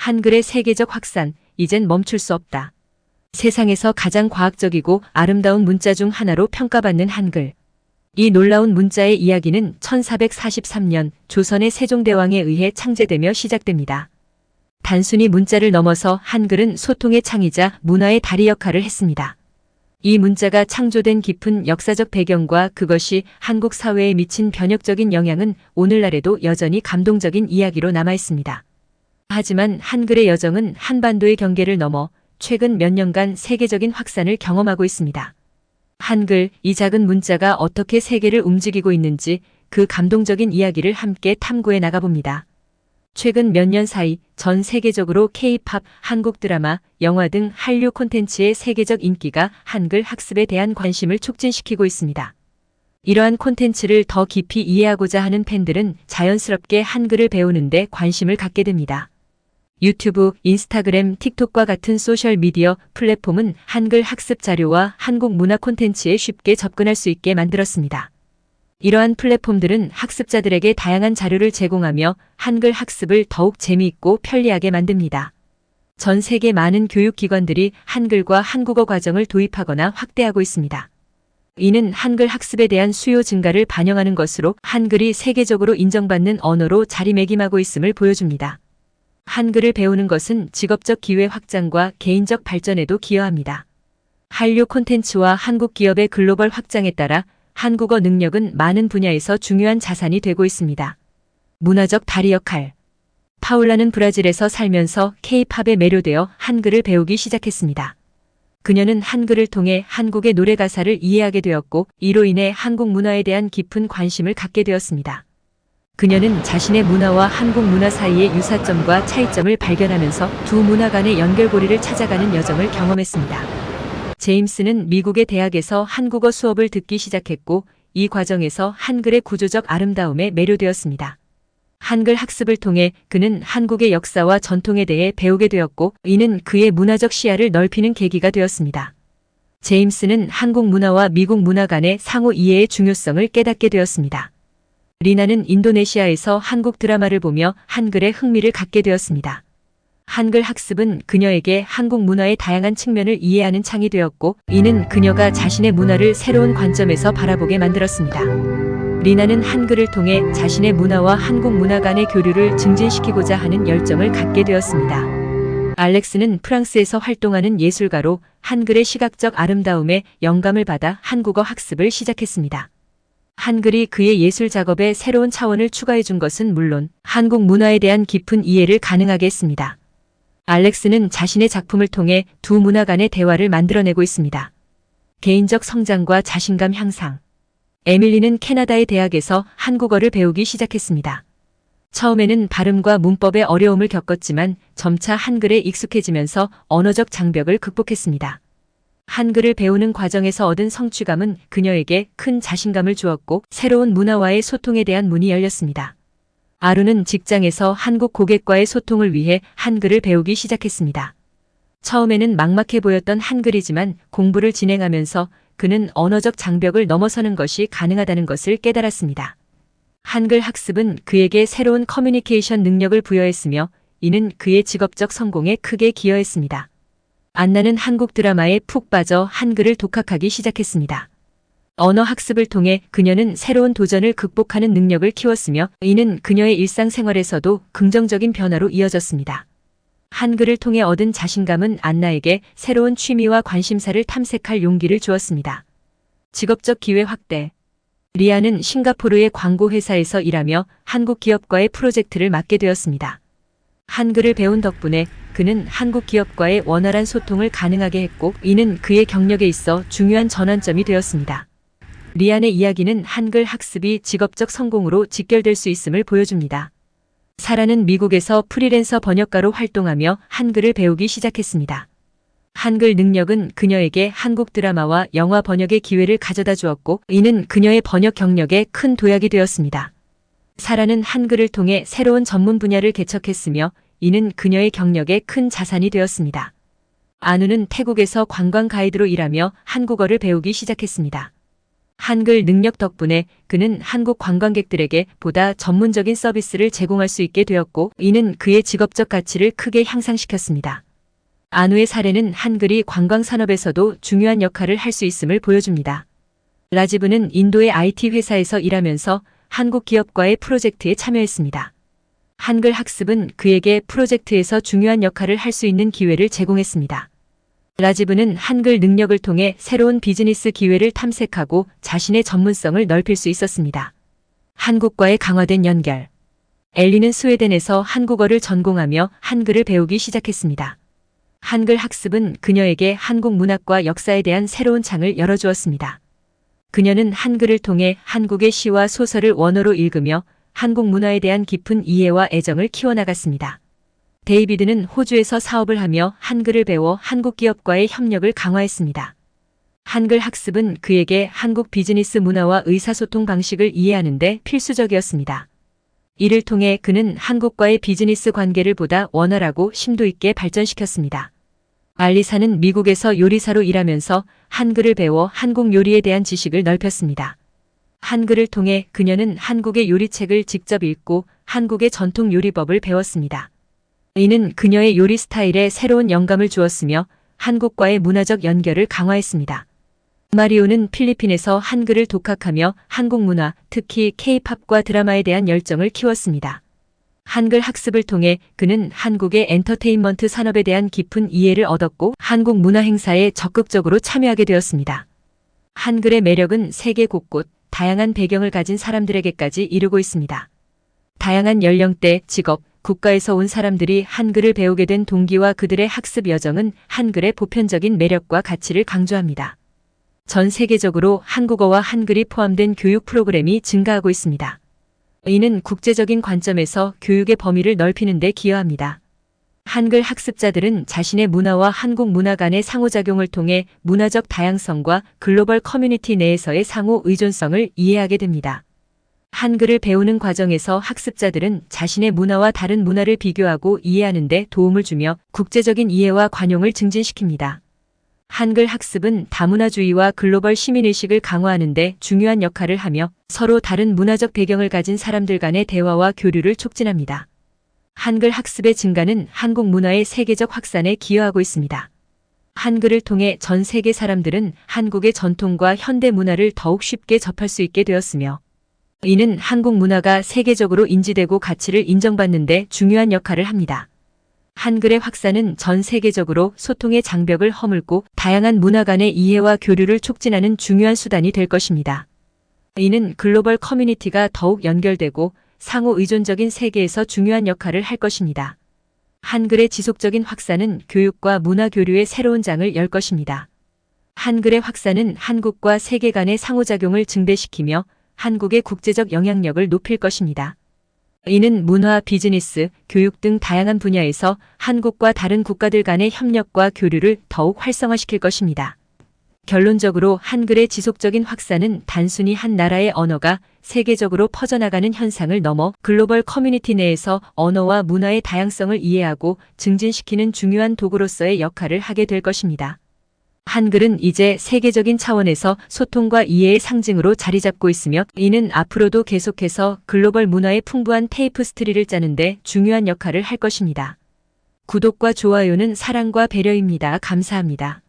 한글의 세계적 확산, 이젠 멈출 수 없다. 세상에서 가장 과학적이고 아름다운 문자 중 하나로 평가받는 한글. 이 놀라운 문자의 이야기는 1443년 조선의 세종대왕에 의해 창제되며 시작됩니다. 단순히 문자를 넘어서 한글은 소통의 창이자 문화의 다리 역할을 했습니다. 이 문자가 창조된 깊은 역사적 배경과 그것이 한국 사회에 미친 변혁적인 영향은 오늘날에도 여전히 감동적인 이야기로 남아있습니다. 하지만 한글의 여정은 한반도의 경계를 넘어 최근 몇 년간 세계적인 확산을 경험하고 있습니다. 한글, 이 작은 문자가 어떻게 세계를 움직이고 있는지 그 감동적인 이야기를 함께 탐구해 나가봅니다. 최근 몇 년 사이 전 세계적으로 K-팝, 한국 드라마, 영화 등 한류 콘텐츠의 세계적 인기가 한글 학습에 대한 관심을 촉진시키고 있습니다. 이러한 콘텐츠를 더 깊이 이해하고자 하는 팬들은 자연스럽게 한글을 배우는 데 관심을 갖게 됩니다. 유튜브, 인스타그램, 틱톡과 같은 소셜미디어 플랫폼은 한글 학습 자료와 한국 문화 콘텐츠에 쉽게 접근할 수 있게 만들었습니다. 이러한 플랫폼들은 학습자들에게 다양한 자료를 제공하며 한글 학습을 더욱 재미있고 편리하게 만듭니다. 전 세계 많은 교육기관들이 한글과 한국어 과정을 도입하거나 확대하고 있습니다. 이는 한글 학습에 대한 수요 증가를 반영하는 것으로 한글이 세계적으로 인정받는 언어로 자리매김하고 있음을 보여줍니다. 한글을 배우는 것은 직업적 기회 확장과 개인적 발전에도 기여합니다. 한류 콘텐츠와 한국 기업의 글로벌 확장에 따라 한국어 능력은 많은 분야에서 중요한 자산이 되고 있습니다. 문화적 다리 역할. 파울라는 브라질에서 살면서 K-팝에 매료되어 한글을 배우기 시작했습니다. 그녀는 한글을 통해 한국의 노래 가사를 이해하게 되었고 이로 인해 한국 문화에 대한 깊은 관심을 갖게 되었습니다. 그녀는 자신의 문화와 한국 문화 사이의 유사점과 차이점을 발견하면서 두 문화 간의 연결고리를 찾아가는 여정을 경험했습니다. 제임스는 미국의 대학에서 한국어 수업을 듣기 시작했고 이 과정에서 한글의 구조적 아름다움에 매료되었습니다. 한글 학습을 통해 그는 한국의 역사와 전통에 대해 배우게 되었고 이는 그의 문화적 시야를 넓히는 계기가 되었습니다. 제임스는 한국 문화와 미국 문화 간의 상호 이해의 중요성을 깨닫게 되었습니다. 리나는 인도네시아에서 한국 드라마를 보며 한글에 흥미를 갖게 되었습니다. 한글 학습은 그녀에게 한국 문화의 다양한 측면을 이해하는 창이 되었고 이는 그녀가 자신의 문화를 새로운 관점에서 바라보게 만들었습니다. 리나는 한글을 통해 자신의 문화와 한국 문화 간의 교류를 증진시키고자 하는 열정을 갖게 되었습니다. 알렉스는 프랑스에서 활동하는 예술가로 한글의 시각적 아름다움에 영감을 받아 한국어 학습을 시작했습니다. 한글이 그의 예술 작업에 새로운 차원을 추가해 준 것은 물론 한국 문화에 대한 깊은 이해를 가능하게 했습니다. 알렉스는 자신의 작품을 통해 두 문화 간의 대화를 만들어내고 있습니다. 개인적 성장과 자신감 향상. 에밀리는 캐나다의 대학에서 한국어를 배우기 시작했습니다. 처음에는 발음과 문법의 어려움을 겪었지만 점차 한글에 익숙해지면서 언어적 장벽을 극복했습니다. 한글을 배우는 과정에서 얻은 성취감은 그녀에게 큰 자신감을 주었고 새로운 문화와의 소통에 대한 문이 열렸습니다. 아루는 직장에서 한국 고객과의 소통을 위해 한글을 배우기 시작했습니다. 처음에는 막막해 보였던 한글이지만 공부를 진행하면서 그는 언어적 장벽을 넘어서는 것이 가능하다는 것을 깨달았습니다. 한글 학습은 그에게 새로운 커뮤니케이션 능력을 부여했으며 이는 그의 직업적 성공에 크게 기여했습니다. 안나는 한국 드라마에 푹 빠져 한글을 독학하기 시작했습니다. 언어 학습을 통해 그녀는 새로운 도전을 극복하는 능력을 키웠으며 이는 그녀의 일상생활에서도 긍정적인 변화로 이어졌습니다. 한글을 통해 얻은 자신감은 안나에게 새로운 취미와 관심사를 탐색할 용기를 주었습니다. 직업적 기회 확대. 리아는 싱가포르의 광고 회사에서 일하며 한국 기업과의 프로젝트를 맡게 되었습니다. 한글을 배운 덕분에 그는 한국 기업과의 원활한 소통을 가능하게 했고 이는 그의 경력에 있어 중요한 전환점이 되었습니다. 리안의 이야기는 한글 학습이 직업적 성공으로 직결될 수 있음을 보여줍니다. 사라는 미국에서 프리랜서 번역가로 활동하며 한글을 배우기 시작했습니다. 한글 능력은 그녀에게 한국 드라마와 영화 번역의 기회를 가져다 주었고 이는 그녀의 번역 경력에 큰 도약이 되었습니다. 사라는 한글을 통해 새로운 전문 분야를 개척했으며 이는 그녀의 경력에 큰 자산이 되었습니다. 아누는 태국에서 관광 가이드로 일하며 한국어를 배우기 시작했습니다. 한글 능력 덕분에 그는 한국 관광객들에게 보다 전문적인 서비스를 제공할 수 있게 되었고, 이는 그의 직업적 가치를 크게 향상시켰습니다. 안우의 사례는 한글이 관광산업에서도 중요한 역할을 할 수 있음을 보여줍니다. 라지브는 인도의 IT 회사에서 일하면서 한국 기업과의 프로젝트에 참여했습니다. 한글 학습은 그에게 프로젝트에서 중요한 역할을 할 수 있는 기회를 제공했습니다. 라지브는 한글 능력을 통해 새로운 비즈니스 기회를 탐색하고 자신의 전문성을 넓힐 수 있었습니다. 한국과의 강화된 연결. 엘리는 스웨덴에서 한국어를 전공하며 한글을 배우기 시작했습니다. 한글 학습은 그녀에게 한국 문학과 역사에 대한 새로운 창을 열어주었습니다. 그녀는 한글을 통해 한국의 시와 소설을 원어로 읽으며 한국 문화에 대한 깊은 이해와 애정을 키워나갔습니다. 데이비드는 호주에서 사업을 하며 한글을 배워 한국 기업과의 협력을 강화했습니다. 한글 학습은 그에게 한국 비즈니스 문화와 의사소통 방식을 이해하는 데 필수적이었습니다. 이를 통해 그는 한국과의 비즈니스 관계를 보다 원활하고 심도 있게 발전시켰습니다. 알리사는 미국에서 요리사로 일하면서 한글을 배워 한국 요리에 대한 지식을 넓혔습니다. 한글을 통해 그녀는 한국의 요리책을 직접 읽고 한국의 전통 요리법을 배웠습니다. 이는 그녀의 요리 스타일에 새로운 영감을 주었으며 한국과의 문화적 연결을 강화했습니다. 마리오는 필리핀에서 한글을 독학하며 한국 문화, 특히 K-팝과 드라마에 대한 열정을 키웠습니다. 한글 학습을 통해 그는 한국의 엔터테인먼트 산업에 대한 깊은 이해를 얻었고 한국 문화 행사에 적극적으로 참여하게 되었습니다. 한글의 매력은 세계 곳곳, 다양한 배경을 가진 사람들에게까지 이르고 있습니다. 다양한 연령대, 직업, 국가에서 온 사람들이 한글을 배우게 된 동기와 그들의 학습 여정은 한글의 보편적인 매력과 가치를 강조합니다. 전 세계적으로 한국어와 한글이 포함된 교육 프로그램이 증가하고 있습니다. 이는 국제적인 관점에서 교육의 범위를 넓히는 데 기여합니다. 한글 학습자들은 자신의 문화와 한국 문화 간의 상호작용을 통해 문화적 다양성과 글로벌 커뮤니티 내에서의 상호 의존성을 이해하게 됩니다. 한글을 배우는 과정에서 학습자들은 자신의 문화와 다른 문화를 비교하고 이해하는 데 도움을 주며 국제적인 이해와 관용을 증진시킵니다. 한글 학습은 다문화주의와 글로벌 시민의식을 강화하는 데 중요한 역할을 하며 서로 다른 문화적 배경을 가진 사람들 간의 대화와 교류를 촉진합니다. 한글 학습의 증가는 한국 문화의 세계적 확산에 기여하고 있습니다. 한글을 통해 전 세계 사람들은 한국의 전통과 현대 문화를 더욱 쉽게 접할 수 있게 되었으며 이는 한국 문화가 세계적으로 인지되고 가치를 인정받는 데 중요한 역할을 합니다. 한글의 확산은 전 세계적으로 소통의 장벽을 허물고 다양한 문화 간의 이해와 교류를 촉진하는 중요한 수단이 될 것입니다. 이는 글로벌 커뮤니티가 더욱 연결되고 상호 의존적인 세계에서 중요한 역할을 할 것입니다. 한글의 지속적인 확산은 교육과 문화 교류의 새로운 장을 열 것입니다. 한글의 확산은 한국과 세계 간의 상호작용을 증대시키며 한국의 국제적 영향력을 높일 것입니다. 이는 문화, 비즈니스, 교육 등 다양한 분야에서 한국과 다른 국가들 간의 협력과 교류를 더욱 활성화시킬 것입니다. 결론적으로 한글의 지속적인 확산은 단순히 한 나라의 언어가 세계적으로 퍼져나가는 현상을 넘어 글로벌 커뮤니티 내에서 언어와 문화의 다양성을 이해하고 증진시키는 중요한 도구로서의 역할을 하게 될 것입니다. 한글은 이제 세계적인 차원에서 소통과 이해의 상징으로 자리 잡고 있으며 이는 앞으로도 계속해서 글로벌 문화의 풍부한 테이프스트리를 짜는 데 중요한 역할을 할 것입니다. 구독과 좋아요는 사랑과 배려입니다. 감사합니다.